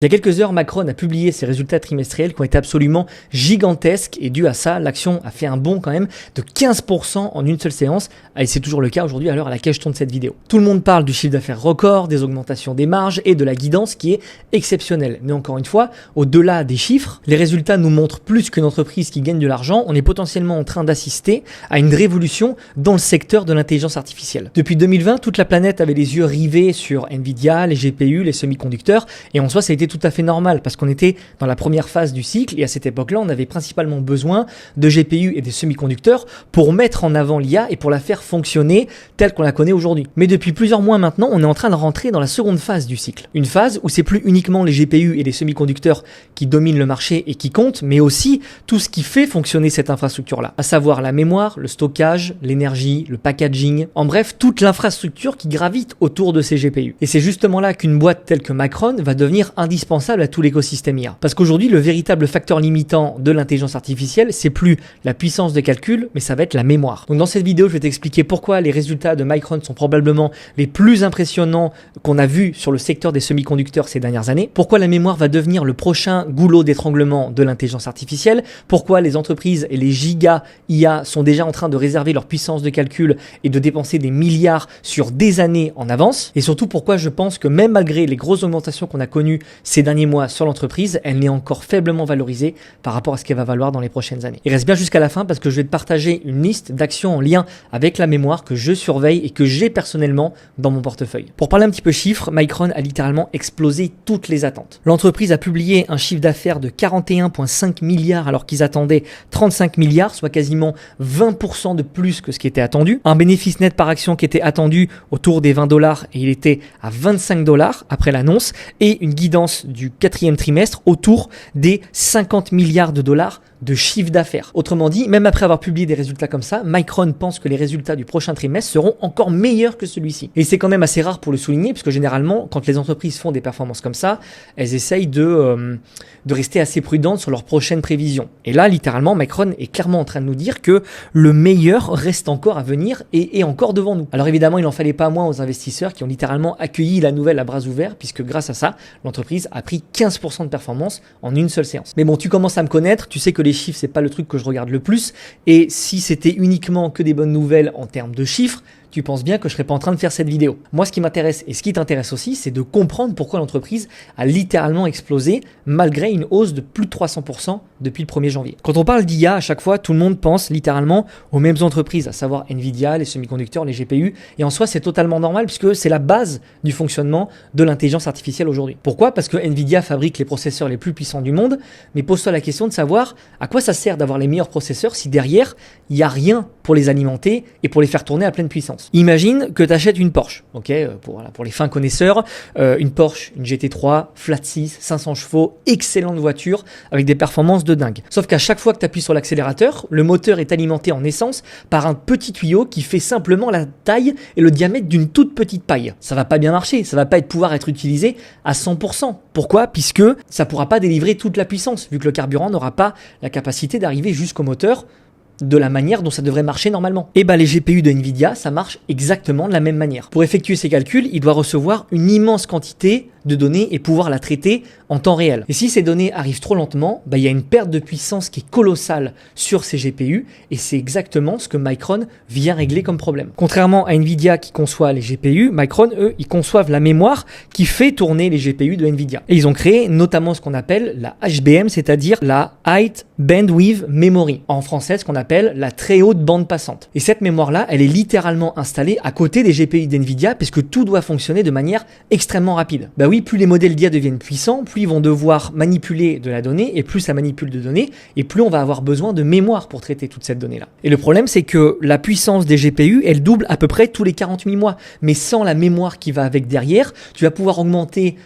Il y a quelques heures, Macron a publié ses résultats trimestriels qui ont été absolument gigantesques et dû à ça, l'action a fait un bond quand même de 15% en une seule séance et c'est toujours le cas aujourd'hui à l'heure à laquelle je tourne cette vidéo. Tout le monde parle du chiffre d'affaires record, des augmentations des marges et de la guidance qui est exceptionnelle. Mais encore une fois, au-delà des chiffres, les résultats nous montrent plus qu'une entreprise qui gagne de l'argent, on est potentiellement en train d'assister à une révolution dans le secteur de l'intelligence artificielle. Depuis 2020, toute la planète avait les yeux rivés sur Nvidia, les GPU, les semi-conducteurs et en soi ça a été tout à fait normal parce qu'on était dans la première phase du cycle et à cette époque-là, on avait principalement besoin de GPU et des semi-conducteurs pour mettre en avant l'IA et pour la faire fonctionner telle qu'on la connaît aujourd'hui. Mais depuis plusieurs mois maintenant, on est en train de rentrer dans la seconde phase du cycle. Une phase où c'est plus uniquement les GPU et les semi-conducteurs qui dominent le marché et qui comptent, mais aussi tout ce qui fait fonctionner cette infrastructure-là, à savoir la mémoire, le stockage, l'énergie, le packaging, en bref, toute l'infrastructure qui gravite autour de ces GPU. Et c'est justement là qu'une boîte telle que Macron va devenir indispensable à tout l'écosystème IA. Parce qu'aujourd'hui, le véritable facteur limitant de l'intelligence artificielle, c'est plus la puissance de calcul, mais ça va être la mémoire. Donc dans cette vidéo, je vais t'expliquer pourquoi les résultats de Micron sont probablement les plus impressionnants qu'on a vus sur le secteur des semi-conducteurs ces dernières années, pourquoi la mémoire va devenir le prochain goulot d'étranglement de l'intelligence artificielle, pourquoi les entreprises et les gigas IA sont déjà en train de réserver leur puissance de calcul et de dépenser des milliards sur des années en avance, et surtout pourquoi je pense que même malgré les grosses augmentations qu'on a connues ces derniers mois sur l'entreprise, elle n'est encore faiblement valorisée par rapport à ce qu'elle va valoir dans les prochaines années. Et reste bien jusqu'à la fin parce que je vais te partager une liste d'actions en lien avec la mémoire que je surveille et que j'ai personnellement dans mon portefeuille. Pour parler un petit peu chiffres, Micron a littéralement explosé toutes les attentes. L'entreprise a publié un chiffre d'affaires de 41,5 milliards alors qu'ils attendaient 35 milliards, soit quasiment 20% de plus que ce qui était attendu. Un bénéfice net par action qui était attendu autour des $20 et il était à $25 après l'annonce et une guidance du quatrième trimestre autour des 50 milliards de dollars de chiffre d'affaires. Autrement dit, même après avoir publié des résultats comme ça, Micron pense que les résultats du prochain trimestre seront encore meilleurs que celui-ci. Et c'est quand même assez rare pour le souligner, puisque généralement, quand les entreprises font des performances comme ça, elles essayent de rester assez prudentes sur leurs prochaines prévisions. Et là, littéralement, Micron est clairement en train de nous dire que le meilleur reste encore à venir et est encore devant nous. Alors évidemment, il n'en fallait pas moins aux investisseurs qui ont littéralement accueilli la nouvelle à bras ouverts, puisque grâce à ça, l'entreprise a pris 15% de performance en une seule séance. Mais bon, tu commences à me connaître, tu sais que les chiffres, c'est pas le truc que je regarde le plus. Et si c'était uniquement que des bonnes nouvelles en termes de chiffres, tu penses bien que je serais pas en train de faire cette vidéo. Moi, ce qui m'intéresse et ce qui t'intéresse aussi, c'est de comprendre pourquoi l'entreprise a littéralement explosé malgré une hausse de plus de 300% depuis le 1er janvier. Quand on parle d'IA, à chaque fois, tout le monde pense littéralement aux mêmes entreprises, à savoir Nvidia, les semi-conducteurs, les GPU. Et en soi, c'est totalement normal puisque c'est la base du fonctionnement de l'intelligence artificielle aujourd'hui. Pourquoi ? Parce que Nvidia fabrique les processeurs les plus puissants du monde, mais pose-toi la question de savoir à quoi ça sert d'avoir les meilleurs processeurs si derrière, il n'y a rien pour les alimenter et pour les faire tourner à pleine puissance. Imagine que tu achètes une Porsche, ok, pour les fins connaisseurs, une Porsche, une GT3, flat 6, 500 chevaux, excellente voiture avec des performances de dingue. Sauf qu'à chaque fois que tu appuies sur l'accélérateur, le moteur est alimenté en essence par un petit tuyau qui fait simplement la taille et le diamètre d'une toute petite paille. Ça va pas bien marcher, ça va pas pouvoir être utilisé à 100%. Pourquoi ? Puisque ça pourra pas délivrer toute la puissance, vu que le carburant n'aura pas la capacité d'arriver jusqu'au moteur de la manière dont ça devrait marcher normalement. Et les GPU de Nvidia, ça marche exactement de la même manière. Pour effectuer ces calculs, il doit recevoir une immense quantité de données et pouvoir la traiter en temps réel. Et si ces données arrivent trop lentement, il y a une perte de puissance qui est colossale sur ces GPU et c'est exactement ce que Micron vient régler comme problème. Contrairement à Nvidia qui conçoit les GPU, Micron, eux, ils conçoivent la mémoire qui fait tourner les GPU de Nvidia. Et ils ont créé notamment ce qu'on appelle la HBM, c'est-à-dire la High Bandwidth Memory. En français, ce qu'on appelle la très haute bande passante. Et cette mémoire-là, elle est littéralement installée à côté des GPU d'Nvidia puisque tout doit fonctionner de manière extrêmement rapide. Oui, plus les modèles d'IA deviennent puissants, plus ils vont devoir manipuler de la donnée, et plus ça manipule de données, et plus on va avoir besoin de mémoire pour traiter toute cette donnée-là. Et le problème, c'est que la puissance des GPU, elle double à peu près tous les 48 mois. Mais sans la mémoire qui va avec derrière, tu vas pouvoir augmenter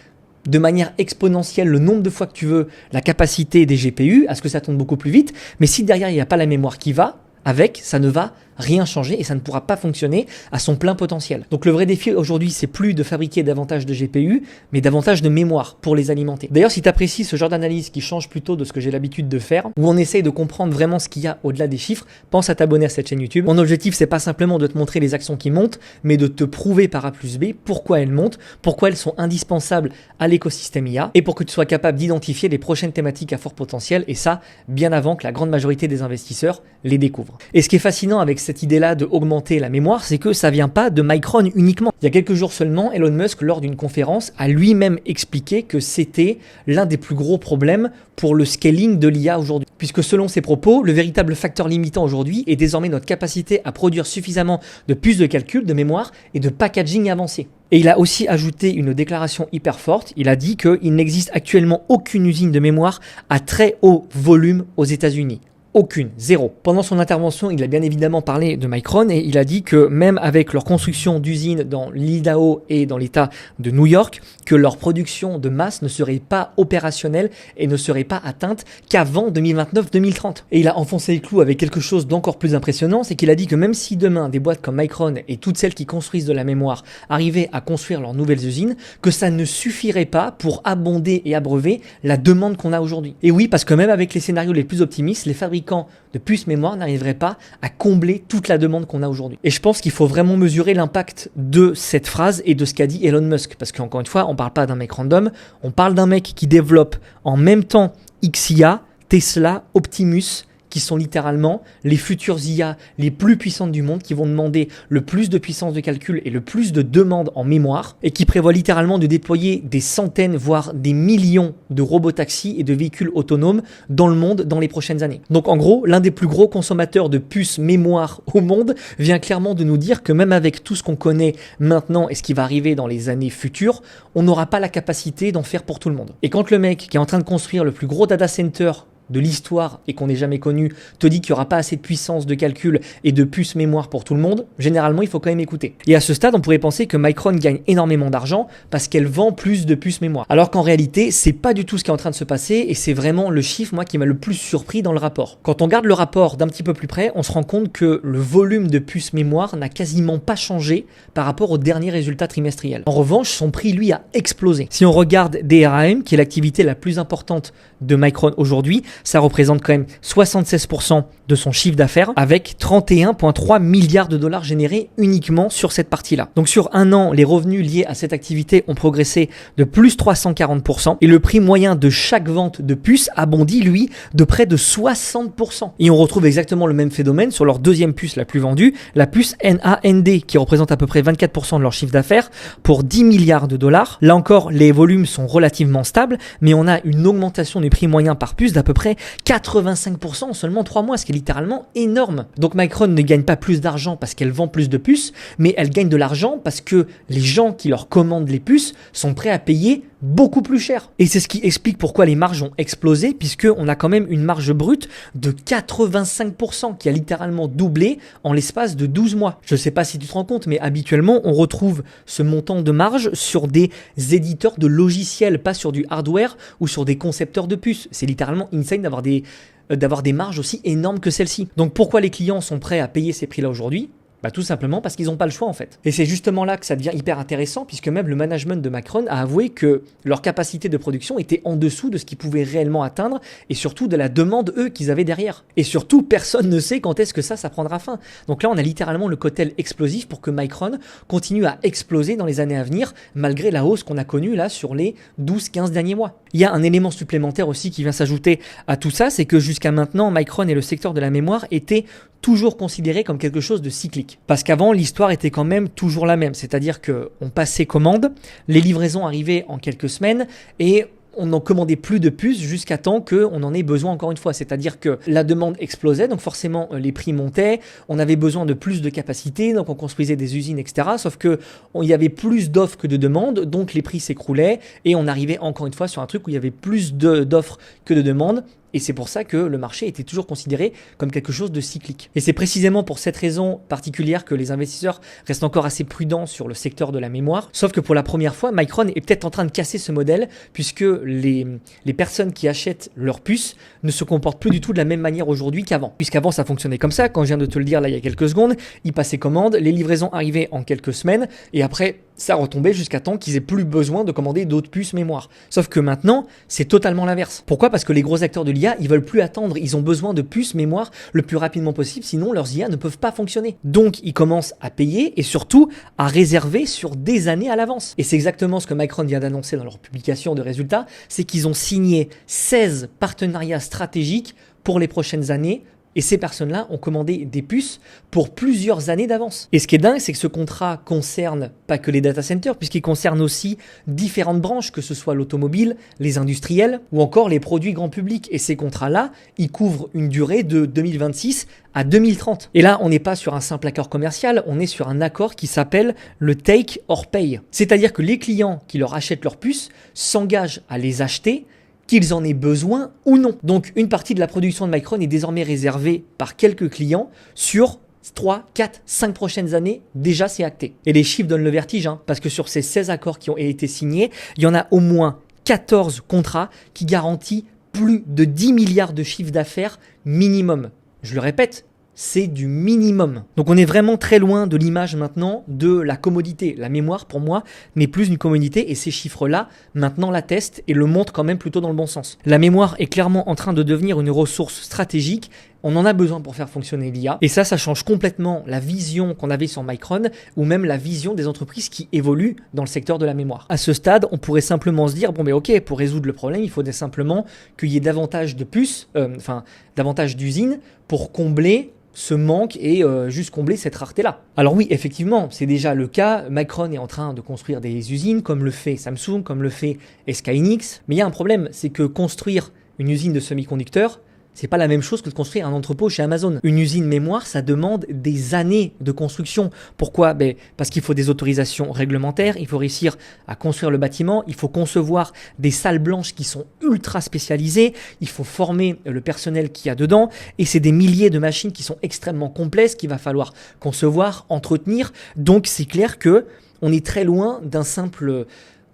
de manière exponentielle le nombre de fois que tu veux la capacité des GPU, à ce que ça tourne beaucoup plus vite. Mais si derrière, il n'y a pas la mémoire qui va avec, ça ne va rien changer et ça ne pourra pas fonctionner à son plein potentiel. Donc le vrai défi aujourd'hui, c'est plus de fabriquer davantage de GPU, mais davantage de mémoire pour les alimenter. D'ailleurs, si tu apprécies ce genre d'analyse qui change plutôt de ce que j'ai l'habitude de faire, où on essaye de comprendre vraiment ce qu'il y a au-delà des chiffres, pense à t'abonner à cette chaîne YouTube. Mon objectif, c'est pas simplement de te montrer les actions qui montent, mais de te prouver par A plus B pourquoi elles montent, pourquoi elles sont indispensables à l'écosystème IA, et pour que tu sois capable d'identifier les prochaines thématiques à fort potentiel, et ça, bien avant que la grande majorité des investisseurs les découvrent. Et ce qui est fascinant avec cette idée-là de augmenter la mémoire, c'est que ça vient pas de Micron uniquement. Il y a quelques jours seulement, Elon Musk, lors d'une conférence, a lui-même expliqué que c'était l'un des plus gros problèmes pour le scaling de l'IA aujourd'hui. Puisque selon ses propos, le véritable facteur limitant aujourd'hui est désormais notre capacité à produire suffisamment de puces de calcul, de mémoire et de packaging avancé. Et il a aussi ajouté une déclaration hyper forte. Il a dit qu'il n'existe actuellement aucune usine de mémoire à très haut volume aux États-Unis. Aucune, zéro. Pendant son intervention, il a bien évidemment parlé de Micron et il a dit que même avec leur construction d'usines dans l'Idaho et dans l'État de New York, que leur production de masse ne serait pas opérationnelle et ne serait pas atteinte qu'avant 2029-2030. Et il a enfoncé les clous avec quelque chose d'encore plus impressionnant, c'est qu'il a dit que même si demain des boîtes comme Micron et toutes celles qui construisent de la mémoire arrivaient à construire leurs nouvelles usines, que ça ne suffirait pas pour abonder et abreuver la demande qu'on a aujourd'hui. Et oui, parce que même avec les scénarios les plus optimistes, les fabricants de puces mémoire n'arriveraient pas à combler toute la demande qu'on a aujourd'hui. Et je pense qu'il faut vraiment mesurer l'impact de cette phrase et de ce qu'a dit Elon Musk. Parce qu'encore une fois, on ne parle pas d'un mec random, on parle d'un mec qui développe en même temps XIA, Tesla, Optimus, qui sont littéralement les futures IA les plus puissantes du monde, qui vont demander le plus de puissance de calcul et le plus de demandes en mémoire, et qui prévoient littéralement de déployer des centaines, voire des millions de robotaxis et de véhicules autonomes dans le monde dans les prochaines années. Donc en gros, l'un des plus gros consommateurs de puces mémoire au monde vient clairement de nous dire que même avec tout ce qu'on connaît maintenant et ce qui va arriver dans les années futures, on n'aura pas la capacité d'en faire pour tout le monde. Et quand le mec qui est en train de construire le plus gros data center de l'histoire et qu'on n'ait jamais connu te dit qu'il n'y aura pas assez de puissance de calcul et de puces mémoire pour tout le monde, généralement il faut quand même écouter. Et à ce stade, on pourrait penser que Micron gagne énormément d'argent parce qu'elle vend plus de puces mémoire. Alors qu'en réalité, c'est pas du tout ce qui est en train de se passer et c'est vraiment le chiffre, moi, qui m'a le plus surpris dans le rapport. Quand on regarde le rapport d'un petit peu plus près, on se rend compte que le volume de puces mémoire n'a quasiment pas changé par rapport aux derniers résultats trimestriels. En revanche, son prix, lui, a explosé. Si on regarde DRAM, qui est l'activité la plus importante de Micron aujourd'hui, ça représente quand même 76% de son chiffre d'affaires avec 31,3 milliards de dollars générés uniquement sur cette partie-là. Donc sur un an, les revenus liés à cette activité ont progressé de plus 340% et le prix moyen de chaque vente de puces a bondi, lui, de près de 60%. Et on retrouve exactement le même phénomène sur leur deuxième puce la plus vendue, la puce NAND, qui représente à peu près 24% de leur chiffre d'affaires pour 10 milliards de dollars. Là encore, les volumes sont relativement stables, mais on a une augmentation du prix moyen par puce d'à peu près 85% en seulement 3 mois, ce qui est littéralement énorme. Donc Micron ne gagne pas plus d'argent parce qu'elle vend plus de puces, mais elle gagne de l'argent parce que les gens qui leur commandent les puces sont prêts à payer beaucoup plus cher. Et c'est ce qui explique pourquoi les marges ont explosé, puisqu'on a quand même une marge brute de 85% qui a littéralement doublé en l'espace de 12 mois. Je ne sais pas si tu te rends compte, mais habituellement, on retrouve ce montant de marge sur des éditeurs de logiciels, pas sur du hardware ou sur des concepteurs de puces. C'est littéralement insane d'avoir des marges aussi énormes que celles-ci. Donc pourquoi les clients sont prêts à payer ces prix-là aujourd'hui ? Bah tout simplement parce qu'ils n'ont pas le choix en fait. Et c'est justement là que ça devient hyper intéressant, puisque même le management de Micron a avoué que leur capacité de production était en dessous de ce qu'ils pouvaient réellement atteindre et surtout de la demande eux qu'ils avaient derrière. Et surtout, personne ne sait quand est-ce que ça prendra fin. Donc là, on a littéralement le cocktail explosif pour que Micron continue à exploser dans les années à venir, malgré la hausse qu'on a connue là sur les 12-15 derniers mois. Il y a un élément supplémentaire aussi qui vient s'ajouter à tout ça, c'est que jusqu'à maintenant, Micron et le secteur de la mémoire étaient toujours considéré comme quelque chose de cyclique. Parce qu'avant, l'histoire était quand même toujours la même. C'est-à-dire qu'on passait commande, les livraisons arrivaient en quelques semaines et on n'en commandait plus de puces jusqu'à temps qu'on en ait besoin encore une fois. C'est-à-dire que la demande explosait, donc forcément les prix montaient, on avait besoin de plus de capacité, donc on construisait des usines, etc. Sauf qu'il y avait plus d'offres que de demandes, donc les prix s'écroulaient et on arrivait encore une fois sur un truc où il y avait plus d'offres que de demandes. Et c'est pour ça que le marché était toujours considéré comme quelque chose de cyclique. Et c'est précisément pour cette raison particulière que les investisseurs restent encore assez prudents sur le secteur de la mémoire. Sauf que pour la première fois, Micron est peut-être en train de casser ce modèle puisque les personnes qui achètent leurs puces ne se comportent plus du tout de la même manière aujourd'hui qu'avant. Puisqu'avant, ça fonctionnait comme ça. Quand je viens de te le dire là il y a quelques secondes, ils passaient commande, les livraisons arrivaient en quelques semaines et après, ça retombait jusqu'à temps qu'ils aient plus besoin de commander d'autres puces mémoire. Sauf que maintenant, c'est totalement l'inverse. Pourquoi ? Parce que les gros acteurs de l'IA, ils veulent plus attendre. Ils ont besoin de puces mémoire le plus rapidement possible, sinon leurs IA ne peuvent pas fonctionner. Donc, ils commencent à payer et surtout à réserver sur des années à l'avance. Et c'est exactement ce que Micron vient d'annoncer dans leur publication de résultats, c'est qu'ils ont signé 16 partenariats stratégiques pour les prochaines années. Et ces personnes-là ont commandé des puces pour plusieurs années d'avance. Et ce qui est dingue, c'est que ce contrat concerne pas que les data centers, puisqu'il concerne aussi différentes branches, que ce soit l'automobile, les industriels ou encore les produits grand public. Et ces contrats-là, ils couvrent une durée de 2026 à 2030. Et là, on n'est pas sur un simple accord commercial, on est sur un accord qui s'appelle le take or pay. C'est-à-dire que les clients qui leur achètent leurs puces s'engagent à les acheter qu'ils en aient besoin ou non. Donc une partie de la production de Micron est désormais réservée par quelques clients sur 3, 4, 5 prochaines années, déjà c'est acté. Et les chiffres donnent le vertige, parce que sur ces 16 accords qui ont été signés, il y en a au moins 14 contrats qui garantissent plus de 10 milliards de chiffre d'affaires minimum. Je le répète, c'est du minimum. Donc on est vraiment très loin de l'image maintenant de la commodité. La mémoire, pour moi, n'est plus une commodité et ces chiffres-là, maintenant l'attestent et le montrent quand même plutôt dans le bon sens. La mémoire est clairement en train de devenir une ressource stratégique. On en a besoin pour faire fonctionner l'IA. Et ça change complètement la vision qu'on avait sur Micron ou même la vision des entreprises qui évoluent dans le secteur de la mémoire. À ce stade, on pourrait simplement se dire, ok, pour résoudre le problème, il faudrait simplement qu'il y ait davantage de puces, davantage d'usines pour combler ce manque et juste combler cette rareté-là. Alors oui, effectivement, c'est déjà le cas. Micron est en train de construire des usines comme le fait Samsung, comme le fait SK Hynix. Mais il y a un problème, c'est que construire une usine de semi-conducteurs, c'est pas la même chose que de construire un entrepôt chez Amazon. Une usine mémoire, ça demande des années de construction. Pourquoi ? Parce qu'il faut des autorisations réglementaires, il faut réussir à construire le bâtiment, il faut concevoir des salles blanches qui sont ultra spécialisées, il faut former le personnel qu'il y a dedans, et c'est des milliers de machines qui sont extrêmement complexes qu'il va falloir concevoir, entretenir. Donc c'est clair que on est très loin d'un simple...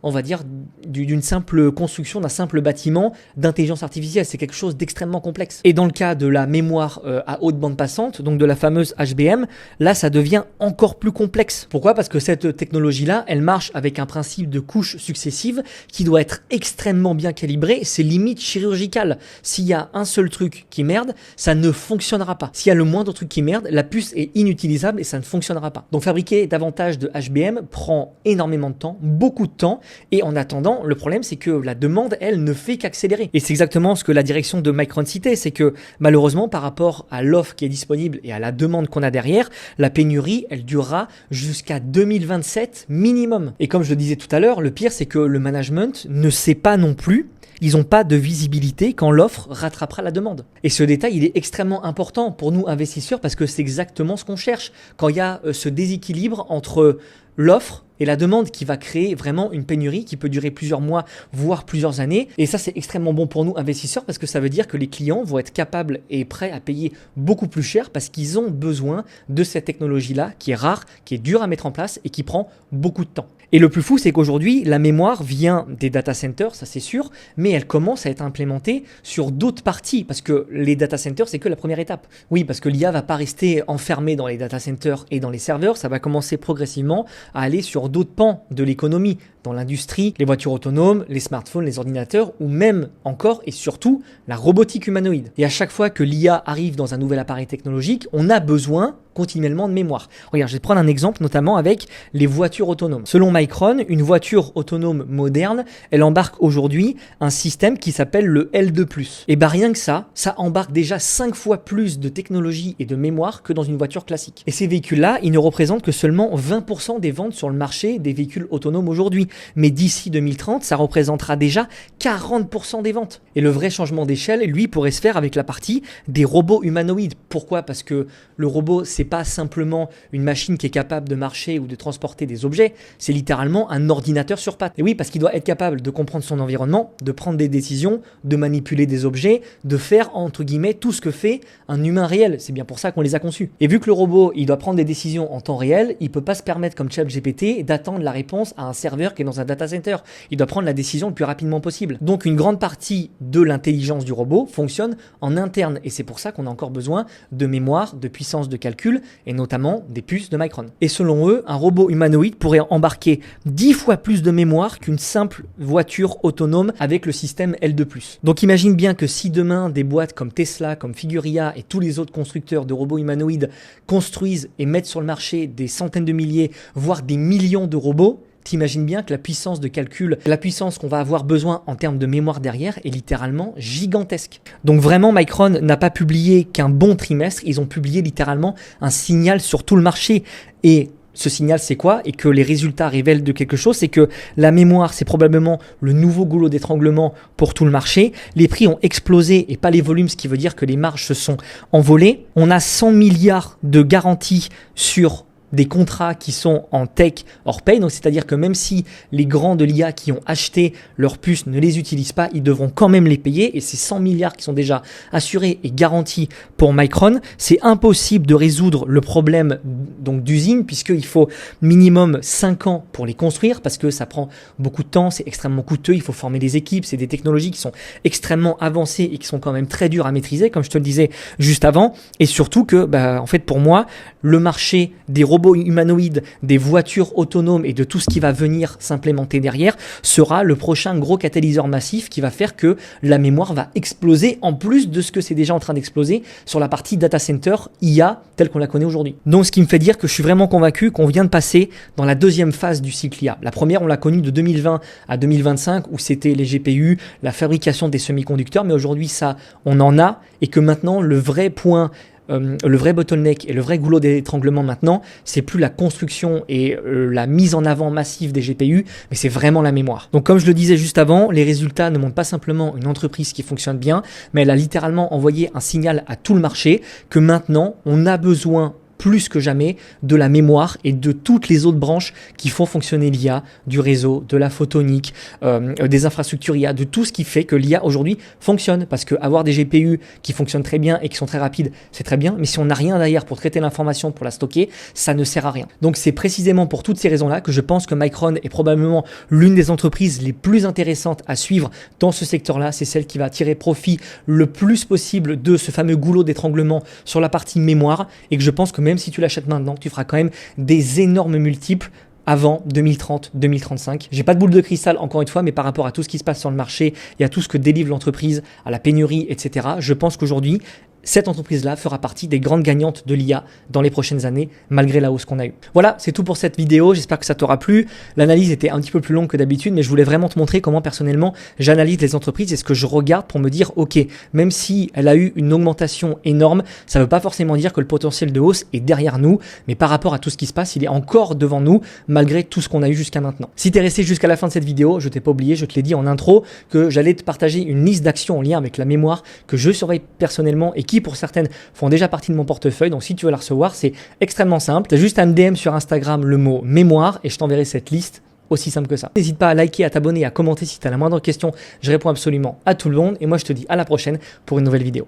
on va dire, d'une simple construction, d'un simple bâtiment d'intelligence artificielle. C'est quelque chose d'extrêmement complexe. Et dans le cas de la mémoire à haute bande passante, donc de la fameuse HBM, là, ça devient encore plus complexe. Pourquoi ? Parce que cette technologie-là, elle marche avec un principe de couches successives qui doit être extrêmement bien calibré. C'est limite chirurgical. S'il y a un seul truc qui merde, ça ne fonctionnera pas. S'il y a le moindre truc qui merde, la puce est inutilisable et ça ne fonctionnera pas. Donc fabriquer davantage de HBM prend énormément de temps, beaucoup de temps. Et en attendant, le problème, c'est que la demande, elle, ne fait qu'accélérer. Et c'est exactement ce que la direction de Micron citait, c'est que malheureusement, par rapport à l'offre qui est disponible et à la demande qu'on a derrière, la pénurie, elle durera jusqu'à 2027 minimum. Et comme je le disais tout à l'heure, le pire, c'est que le management ne sait pas non plus. Ils n'ont pas de visibilité quand l'offre rattrapera la demande. Et ce détail, il est extrêmement important pour nous investisseurs parce que c'est exactement ce qu'on cherche. Quand il y a ce déséquilibre entre l'offre et la demande qui va créer vraiment une pénurie qui peut durer plusieurs mois, voire plusieurs années. Et ça, c'est extrêmement bon pour nous investisseurs parce que ça veut dire que les clients vont être capables et prêts à payer beaucoup plus cher parce qu'ils ont besoin de cette technologie-là qui est rare, qui est dure à mettre en place et qui prend beaucoup de temps. Et le plus fou, c'est qu'aujourd'hui, la mémoire vient des data centers, ça c'est sûr, mais elle commence à être implémentée sur d'autres parties parce que les data centers, c'est que la première étape. Oui, parce que l'IA va pas rester enfermée dans les data centers et dans les serveurs, ça va commencer progressivement à aller sur d'autres pans de l'économie, dans l'industrie, les voitures autonomes, les smartphones, les ordinateurs ou même encore et surtout la robotique humanoïde. Et à chaque fois que l'IA arrive dans un nouvel appareil technologique, on a besoin continuellement de mémoire. Regarde, je vais te prendre un exemple notamment avec les voitures autonomes. Selon Micron, une voiture autonome moderne, elle embarque aujourd'hui un système qui s'appelle le L2+. Et rien que ça embarque déjà 5 fois plus de technologie et de mémoire que dans une voiture classique. Et ces véhicules-là, ils ne représentent que seulement 20% des ventes sur le marché des véhicules autonomes aujourd'hui. Mais d'ici 2030, ça représentera déjà 40% des ventes. Et le vrai changement d'échelle, lui, pourrait se faire avec la partie des robots humanoïdes. Pourquoi ? Parce que le robot, c'est pas simplement une machine qui est capable de marcher ou de transporter des objets, c'est littéralement un ordinateur sur pattes. Et oui, parce qu'il doit être capable de comprendre son environnement, de prendre des décisions, de manipuler des objets, de faire entre guillemets tout ce que fait un humain réel. C'est bien pour ça qu'on les a conçus. Et vu que le robot, il doit prendre des décisions en temps réel, il peut pas se permettre comme ChatGPT d'attendre la réponse à un serveur qui est dans un data center. Il doit prendre la décision le plus rapidement possible. Donc une grande partie de l'intelligence du robot fonctionne en interne et c'est pour ça qu'on a encore besoin de mémoire, de puissance de calcul et notamment des puces de Micron. Et selon eux, un robot humanoïde pourrait embarquer 10 fois plus de mémoire qu'une simple voiture autonome avec le système L2+. Donc imagine bien que si demain des boîtes comme Tesla, comme Figuria et tous les autres constructeurs de robots humanoïdes construisent et mettent sur le marché des centaines de milliers, voire des millions de robots, t'imagines bien que la puissance de calcul, la puissance qu'on va avoir besoin en termes de mémoire derrière est littéralement gigantesque. Donc vraiment, Micron n'a pas publié qu'un bon trimestre, ils ont publié littéralement un signal sur tout le marché. Et ce signal, c'est quoi? Et que les résultats révèlent de quelque chose, c'est que la mémoire, c'est probablement le nouveau goulot d'étranglement pour tout le marché. Les prix ont explosé et pas les volumes, ce qui veut dire que les marges se sont envolées. On a 100 milliards de garanties sur des contrats qui sont en take or pay, donc c'est-à-dire que même si les grands de l'IA qui ont acheté leurs puces ne les utilisent pas, ils devront quand même les payer et ces 100 milliards qui sont déjà assurés et garantis pour Micron, c'est impossible de résoudre le problème donc d'usine puisqu'il faut minimum 5 ans pour les construire parce que ça prend beaucoup de temps, c'est extrêmement coûteux, il faut former des équipes, c'est des technologies qui sont extrêmement avancées et qui sont quand même très dures à maîtriser comme je te le disais juste avant et surtout que en fait pour moi le marché des robots humanoïdes, des voitures autonomes et de tout ce qui va venir s'implémenter derrière sera le prochain gros catalyseur massif qui va faire que la mémoire va exploser en plus de ce que c'est déjà en train d'exploser sur la partie data center IA telle qu'on la connaît aujourd'hui. Donc ce qui me fait dire que je suis vraiment convaincu qu'on vient de passer dans la deuxième phase du cycle IA. La première, on l'a connue de 2020 à 2025 où c'était les GPU, la fabrication des semi-conducteurs, mais aujourd'hui ça, on en a et que maintenant le vrai point le vrai bottleneck et le vrai goulot d'étranglement maintenant, c'est plus la construction et la mise en avant massive des GPU, mais c'est vraiment la mémoire. Donc comme je le disais juste avant, les résultats ne montrent pas simplement une entreprise qui fonctionne bien, mais elle a littéralement envoyé un signal à tout le marché que maintenant, on a besoin plus que jamais de la mémoire et de toutes les autres branches qui font fonctionner l'IA, du réseau, de la photonique, des infrastructures IA, de tout ce qui fait que l'IA aujourd'hui fonctionne. Parce que avoir des GPU qui fonctionnent très bien et qui sont très rapides, c'est très bien, mais si on n'a rien derrière pour traiter l'information, pour la stocker, ça ne sert à rien. Donc c'est précisément pour toutes ces raisons-là que je pense que Micron est probablement l'une des entreprises les plus intéressantes à suivre dans ce secteur-là. C'est celle qui va tirer profit le plus possible de ce fameux goulot d'étranglement sur la partie mémoire et que je pense que même si tu l'achètes maintenant, tu feras quand même des énormes multiples avant 2030, 2035. J'ai pas de boule de cristal encore une fois, mais par rapport à tout ce qui se passe sur le marché et à tout ce que délivre l'entreprise, à la pénurie, etc., je pense qu'aujourd'hui, cette entreprise-là fera partie des grandes gagnantes de l'IA dans les prochaines années, malgré la hausse qu'on a eue. Voilà, c'est tout pour cette vidéo. J'espère que ça t'aura plu. L'analyse était un petit peu plus longue que d'habitude, mais je voulais vraiment te montrer comment personnellement j'analyse les entreprises et ce que je regarde pour me dire, ok, même si elle a eu une augmentation énorme, ça ne veut pas forcément dire que le potentiel de hausse est derrière nous, mais par rapport à tout ce qui se passe, il est encore devant nous, malgré tout ce qu'on a eu jusqu'à maintenant. Si tu es resté jusqu'à la fin de cette vidéo, je t'ai pas oublié, je te l'ai dit en intro, que j'allais te partager une liste d'actions en lien avec la mémoire que je surveille personnellement et qui pour certaines font déjà partie de mon portefeuille. Donc si tu veux la recevoir, c'est extrêmement simple. Tu as juste à me DM sur Instagram le mot mémoire et je t'enverrai cette liste. Aussi simple que ça. N'hésite pas à liker, à t'abonner, à commenter si tu as la moindre question. Je réponds absolument à tout le monde et moi je te dis à la prochaine pour une nouvelle vidéo.